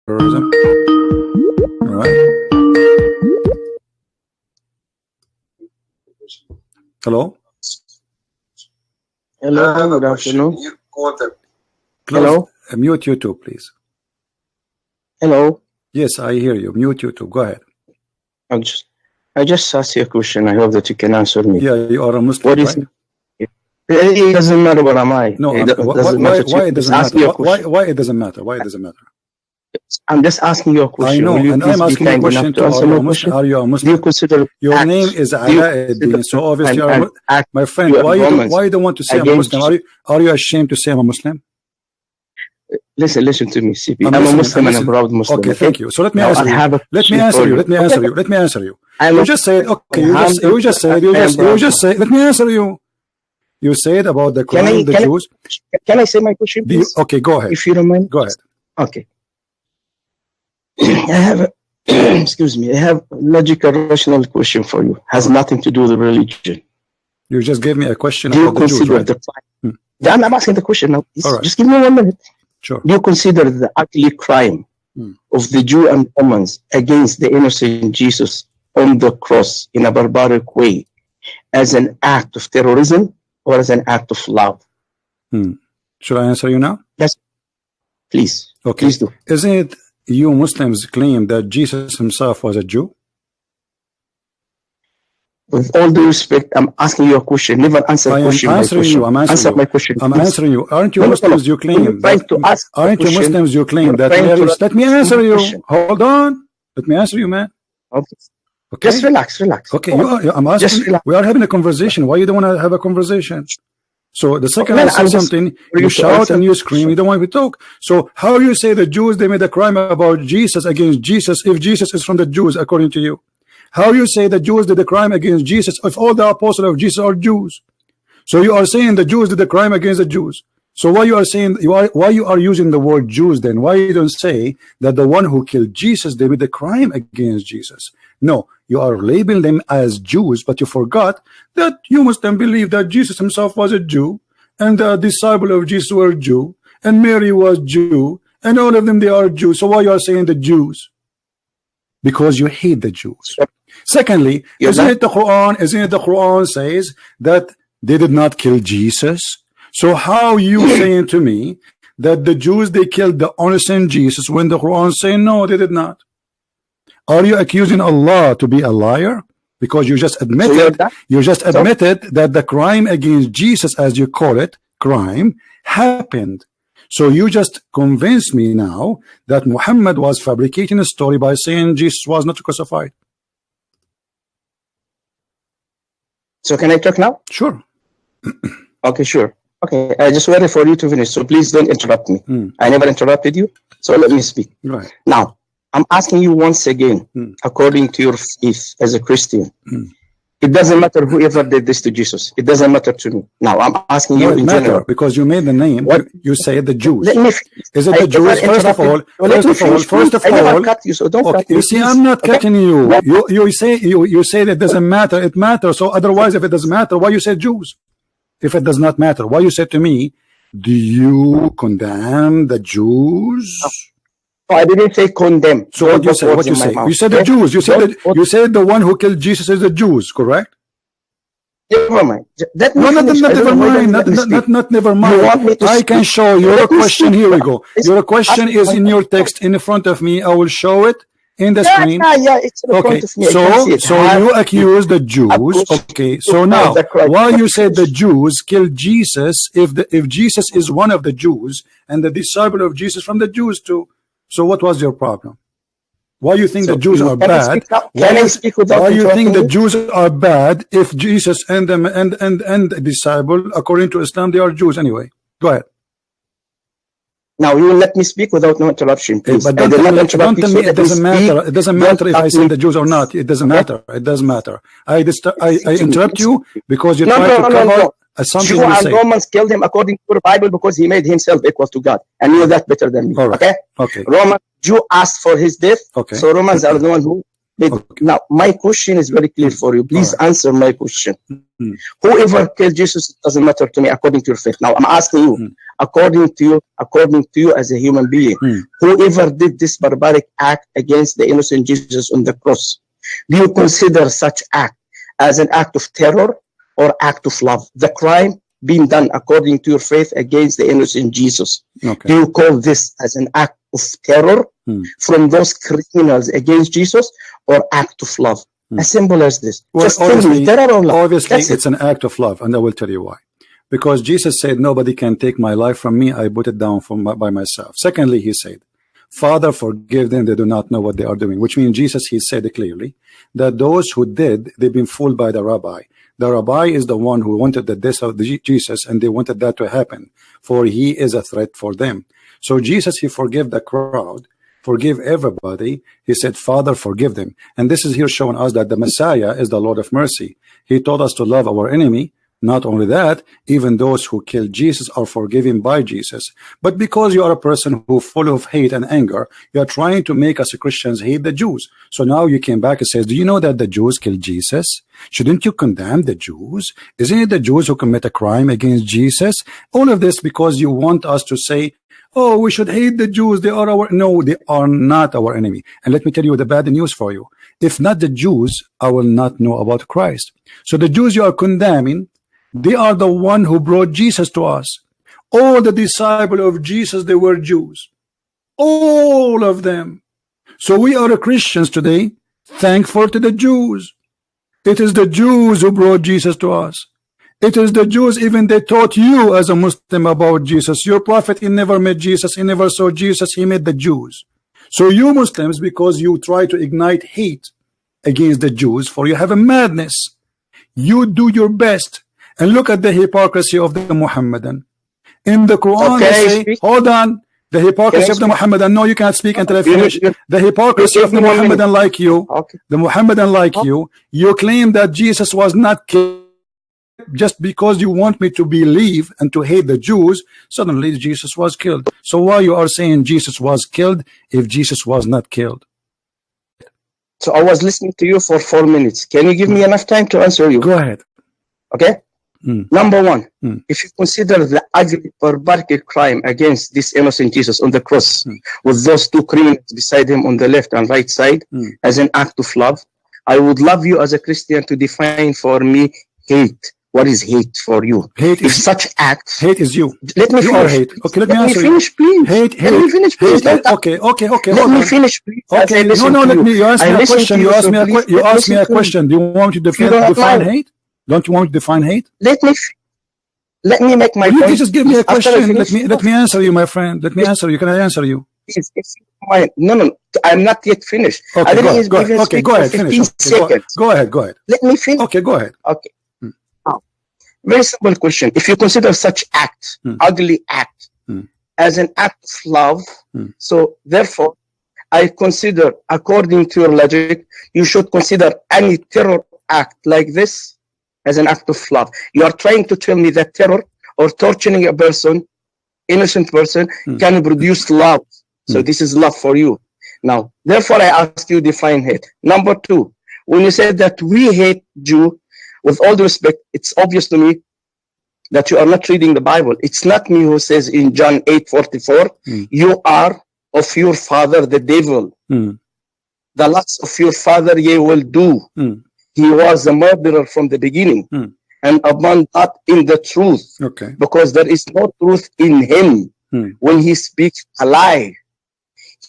terrorism. All right. Hello. Hello. Good afternoon. Hello. Mute YouTube, please. Hello. Yes, I hear you. Mute YouTube. Go ahead. I just asked you a question. I hope that you can answer me. Yeah, you are a Muslim, What is right? it doesn't matter what am I. No, It why it doesn't matter? Why it doesn't matter? Why it doesn't matter? I'm just asking you a question. I know, and I'm asking you a question too. Are you a Muslim? Do you consider your name is Ala, so obviously you are my friend. Why you don't want to say I'm a Muslim? Are you ashamed to say I'm a Muslim? Listen to me, CP. I'm a Muslim and a proud Muslim. Okay, thank you. So let me answer you. Let me answer you. You just said, okay, you just said, let me answer you. You said about the Quran, the Jews. Can I say my question, please? Okay, go ahead. If you don't mind. Go ahead. Okay. I have excuse me, I have a logical, rational question for you. Has nothing to do with religion. You just gave me a question about the Jews, right? I'm asking the question now. Right. Just give me 1 minute. Sure. Do you consider the ugly crime of the Jew and Romans against the innocent Jesus on the cross in a barbaric way as an act of terrorism or as an act of love? Should I answer you now? Yes. Please. Okay. Please do. Isn't it you Muslims claim that Jesus himself was a Jew? With all due respect, I'm asking you a question. Never answer a question. I'm answering you. Answer my question. I'm answering you. Aren't you Muslims? You claim. Aren't you Muslims? You claim that. Let me answer you. Hold on. Let me answer you, man. Okay. Just relax. Okay. I'm asking. We are having a conversation. Why you don't want to have a conversation? So the second I say something, you shout and you scream. You don't want to talk. So how you say the Jews they made a crime about Jesus against Jesus if Jesus is from the Jews according to you? How you say the Jews did a crime against Jesus if all the apostles of Jesus are Jews? So you are saying the Jews did a crime against the Jews. So why you are saying why you are using the word Jews then? Why you don't say that the one who killed Jesus they did a crime against Jesus? No, you are labeling them as Jews, but you forgot that you must then believe that Jesus himself was a Jew, and the disciple of Jesus were Jew, and Mary was Jew, and all of them they are Jews. So why you are saying the Jews? Because you hate the Jews. Secondly, isn't it the Quran says that they did not kill Jesus? So how you saying to me that the Jews they killed the innocent Jesus when the Quran saying no, they did not? Are you accusing Allah to be a liar? Because you just admitted that the crime against Jesus, as you call it, crime happened. So you just convinced me now that Muhammad was fabricating a story by saying Jesus was not crucified. So can I talk now? Sure. Okay, sure. Okay, I just waited for you to finish, so please don't interrupt me. I never interrupted you, so let me speak. Right. Now, I'm asking you once again, according to your faith as a Christian, it doesn't matter whoever did this to Jesus. It doesn't matter to me. Now, I'm asking you in general. Because you made the name, you say the Jews. Is it the Jews? First of all, you see, I'm not cutting you. You say that it doesn't matter. It matters. So otherwise, if it doesn't matter, why you say Jews? If it does not matter, why you say to me, do you condemn the Jews? No, I didn't say condemn. So what you say? What you say? You said the Jews. You said the one who killed Jesus is the Jews, correct? Never mind. Not never mind. I can show you a question. Here we go. Your question is in your text in front of me. I will show it in the screen. It's in front of me. So you accuse the Jews. Okay. So now, why you said the Jews killed Jesus if Jesus is one of the Jews and the disciple of Jesus from the Jews too? So what was your problem? Why you think the Jews are bad? Why you think the Jews are bad if Jesus and the disciple, according to Islam, they are Jews anyway? Go ahead. Now you will let me speak without no interruption, please. But don't tell me it doesn't matter. It doesn't matter if I say the Jews or not. It doesn't matter. It doesn't matter. I interrupt you because you try to cover something Jew you and say. Romans killed him according to the Bible because he made himself equal to God and knew that better than me. All right. Okay. Okay. Jew asked for his death. Okay. So Romans are the one who Now, my question is very clear for you. Please answer my question. Whoever killed Jesus, it doesn't matter to me according to your faith. Now, I'm asking you, according to you as a human being, whoever did this barbaric act against the innocent Jesus on the cross, do you consider such act as an act of terror or act of love? The crime being done according to your faith against the innocent Jesus. Do you call this as an act of terror from those criminals against Jesus, or act of love? As simple as this. Well, just tell me, terror or love? Obviously, it's an act of love, and I will tell you why. Because Jesus said, nobody can take my life from me. I put it down by myself. Secondly, he said, Father, forgive them. They do not know what they are doing. Which means Jesus, he said clearly that those who did, they've been fooled by the rabbi. The rabbi is the one who wanted the death of Jesus, and they wanted that to happen, for he is a threat for them. So Jesus, he forgave the crowd, forgive everybody. He said, Father, forgive them. And this is here showing us that the Messiah is the Lord of mercy. He told us to love our enemy. Not only that, even those who killed Jesus are forgiven by Jesus. But because you are a person who full of hate and anger, you are trying to make us Christians hate the Jews. So now you came back and says, do you know that the Jews killed Jesus? Shouldn't you condemn the Jews? Isn't it the Jews who commit a crime against Jesus? All of this because you want us to say, oh, we should hate the Jews. They are our... No, they are not our enemy. And let me tell you the bad news for you. If not the Jews, I will not know about Christ. So the Jews you are condemning, they are the one who brought Jesus to us. All the disciples of Jesus, they were Jews. All of them. So we are Christians today, thankful to the Jews. It is the Jews who brought Jesus to us. It is the Jews, even they taught you as a Muslim about Jesus. Your prophet, he never met Jesus, he never saw Jesus, he met the Jews. So you Muslims, because you try to ignite hate against the Jews, for you have a madness. You do your best. And look at the hypocrisy of the Muhammadan. In the Quran, they say, hold on, the hypocrisy of the Muhammadan. No, you can't speak until I finish. The hypocrisy of the Muhammadan like you, the Muhammadan like you claim that Jesus was not killed just because you want me to believe and to hate the Jews. Suddenly Jesus was killed. So why you are saying Jesus was killed if Jesus was not killed? So I was listening to you for 4 minutes. Can you give me enough time to answer you? Go ahead. Okay. Number one, if you consider the ugly barbaric crime against this innocent Jesus on the cross with those two criminals beside him on the left and right side as an act of love, I would love you as a Christian to define for me hate. What is hate for you? Hate is such acts. Hate is you. Let me finish. Hate. Okay, let me answer finish, please. Hate. Let me finish, please. Okay. Let me finish, please. Okay. No. Let me. You ask me a question. You ask me a question. Do you want me to define hate? Don't you want me to define hate? Let me make my point. You just give me a question. Let me answer you, my friend. Let me answer you. Can I answer you? No. I'm not yet finished. Okay, I didn't go ahead. Okay, go ahead. Finish. Okay, go ahead. Let me finish. Okay, go ahead. Okay. Now, very simple question. If you consider such act, ugly act, as an act of love, so therefore, I consider, according to your logic, you should consider any terror act like this as an act of love. You are trying to tell me that terror or torturing a person, innocent person, can produce love. So this is love for you. Now, therefore, I ask you define hate. Number two, when you said that we hate Jew, with all due respect, it's obvious to me that you are not reading the Bible. It's not me who says in John 8:44, you are of your father the devil. The lusts of your father ye will do. He was a murderer from the beginning and upon not in the truth, because there is no truth in him. When he speaks a lie,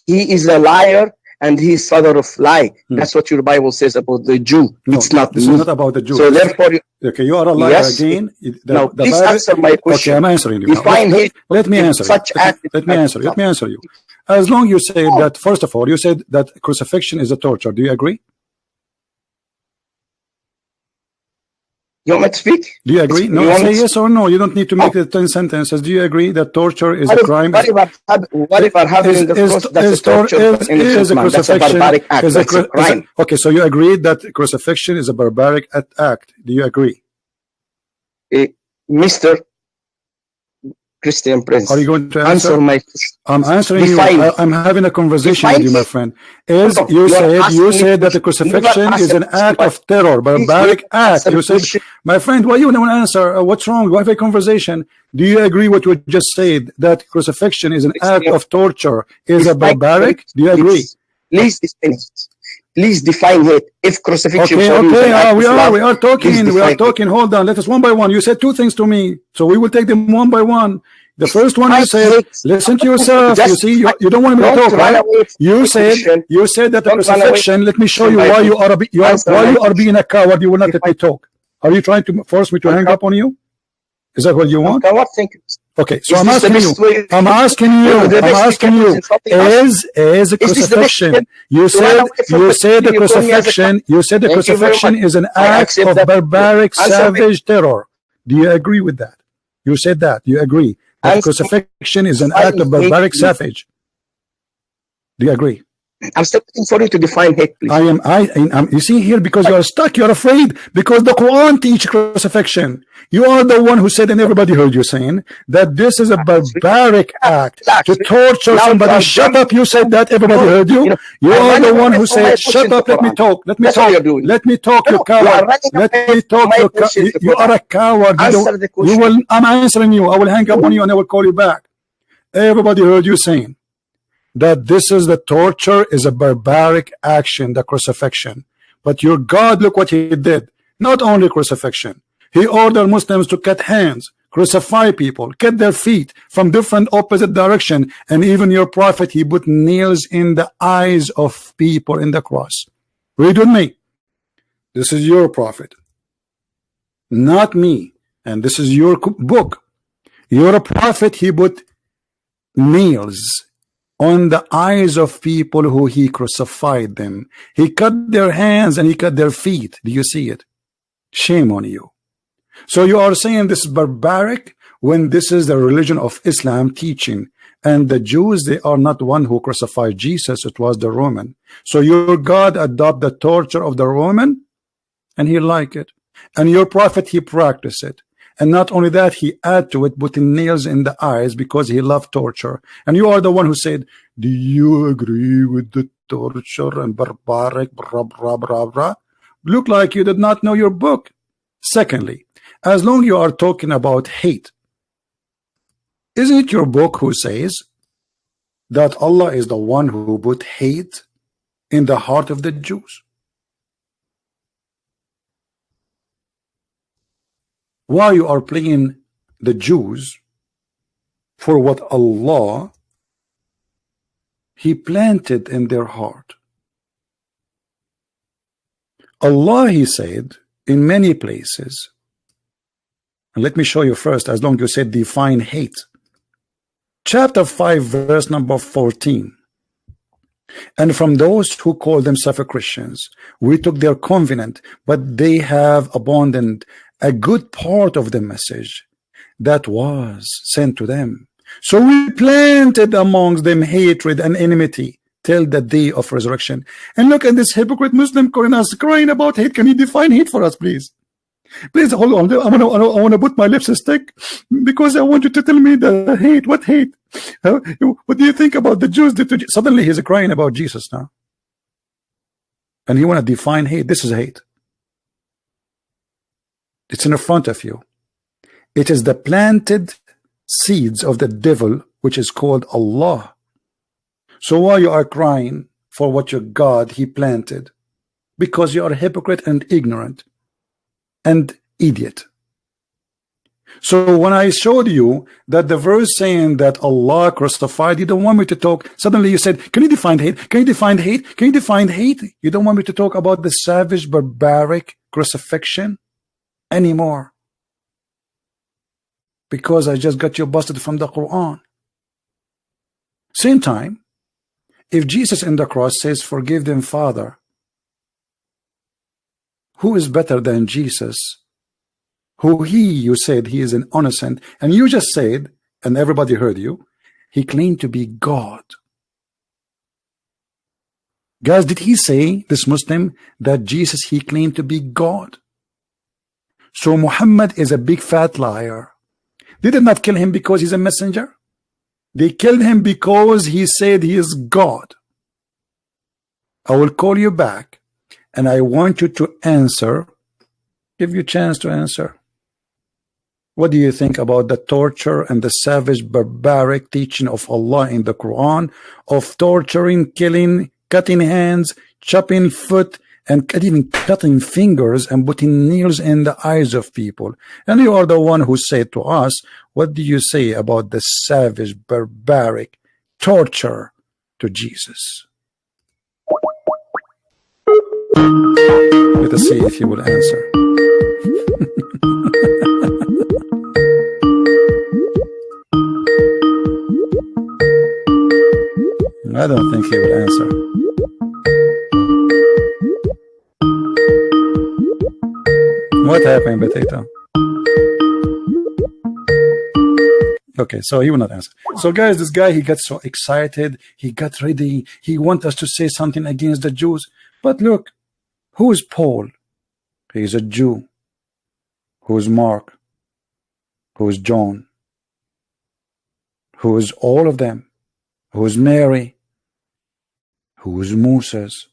he is a liar and he is father of lie. That's what your Bible says about the Jew. No, it's not this me. is not about the Jew. So therefore, you are a liar again. Now, please answer my question. Okay, I'm answering you. Define hate. Let me answer you. Let me answer you. As long you say that, first of all, you said that crucifixion is a torture. Do you agree? You want me to speak? Do you agree? No, say yes or no. You don't need to make the 10 sentences. Do you agree that torture is a crime? Whatever happened in the cross, that's a torture. Is a crucifixion? That's a crime. Okay, so you agree that crucifixion is a barbaric act. Do you agree? Mister, Christian Prince. Are you going to answer? Answer my question. I'm answering Define. you. I'm having a conversation with you, my friend. Is No, you you are said that the asking me- crucifixion you are is an asking act me- of terror, barbaric Please act. answer You the said, question. my friend, why you don't want to answer? What's wrong? We have a conversation. Do you agree what you just said, that crucifixion is an act of torture, is a barbaric? Do you agree? Please define it. Please define it. If crucifixion Okay, for you is an okay, act we of love, are talking, please we are define talking. Hold on, let us one by one. You said two things to me, so we will take them one by one. The first one you said, listen to yourself. You see, you don't want me to talk, right? You said that the crucifixion. Let me show you why you are being a coward. You will not let me talk. Are you trying to force me to hang up on you? Is that what you want? Okay, so I'm asking you, is the crucifixion, you said the crucifixion is an act of barbaric, savage terror. Do you agree with that? You said that, you agree that crucifixion is an act of barbaric, savage. Do you agree? I'm still waiting for you to define hate, please. You see here, because you are stuck, you're afraid, because the Quran teaches crucifixion. You are the one who said, and everybody heard you saying, that this is a barbaric act to torture somebody. Shut up, you said that, everybody heard you. You are the one who said, shut up, let me talk, let me talk, you coward, let me talk, you are a coward. I'm answering you, I will hang up on you and I will call you back. Everybody heard you saying that this is the torture is a barbaric action, the crucifixion. But your God, look what he did. Not only crucifixion, he ordered Muslims to cut hands, crucify people, cut their feet from different opposite direction, and even your prophet, he put nails in the eyes of people in the cross. Read with me. This is your prophet, not me, and this is your book. Your prophet, he put nails on the eyes of people who he crucified them. He cut their hands and he cut their feet. Do you see it? Shame on you. So you are saying this is barbaric when this is the religion of Islam teaching, and the Jews, they are not one who crucified Jesus, it was the Roman. So your God adopt the torture of the Roman and he like it, and your prophet, he practiced it. And not only that, he add to it putting nails in the eyes because he loved torture. And you are the one who said, do you agree with the torture and barbaric blah, blah, blah, blah? Look like you did not know your book. Secondly, as long you are talking about hate, isn't it your book who says that Allah is the one who put hate in the heart of the Jews? Why you are playing the Jews for what Allah he planted in their heart? Allah, he said in many places, and let me show you first, as long as you said define hate. Chapter 5 verse number 14. And from those who call themselves Christians, we took their covenant, but they have abandoned a good part of the message that was sent to them. So we planted amongst them hatred and enmity till the day of resurrection. And look at this hypocrite Muslim calling us, crying about hate. Can you define hate for us, please? Please hold on. I want to put my lipstick because I want you to tell me the hate. What hate? What do you think about the Jews? Suddenly he's crying about Jesus now, and he want to define hate. This is hate. It's in front of you. It is the planted seeds of the devil, which is called Allah. So why you are crying for what your God he planted? Because you are a hypocrite and ignorant and idiot. So when I showed you that the verse saying that Allah crucified, you don't want me to talk. Suddenly you said, can you define hate? Can you define hate? Can you define hate? You don't want me to talk about the savage, barbaric crucifixion anymore, because I just got you busted from the Quran. Same time, if Jesus in the cross says, forgive them, Father, who is better than Jesus, who you said he is an innocent, and you just said, and everybody heard you, he claimed to be God. Guys, did he say, this Muslim, that Jesus he claimed to be God? So Muhammad is a big fat liar. They did not kill him because he's a messenger. They killed him because he said he is God. I will call you back and I want you to answer. Give you a chance to answer. What do you think about the torture and the savage, barbaric teaching of Allah in the Quran of torturing, killing, cutting hands, chopping foot, and even cutting fingers and putting nails in the eyes of people? And you are the one who said to us, what do you say about the savage, barbaric torture to Jesus? Let us see if he will answer. I don't think he will answer. What happened, Potato? Okay, so he will not answer. So guys, this guy, he got so excited, he got ready, he wants us to say something against the Jews. But look, who is Paul? He is a Jew. Who is Mark? Who is John? Who is all of them? Who is Mary? Who is Moses?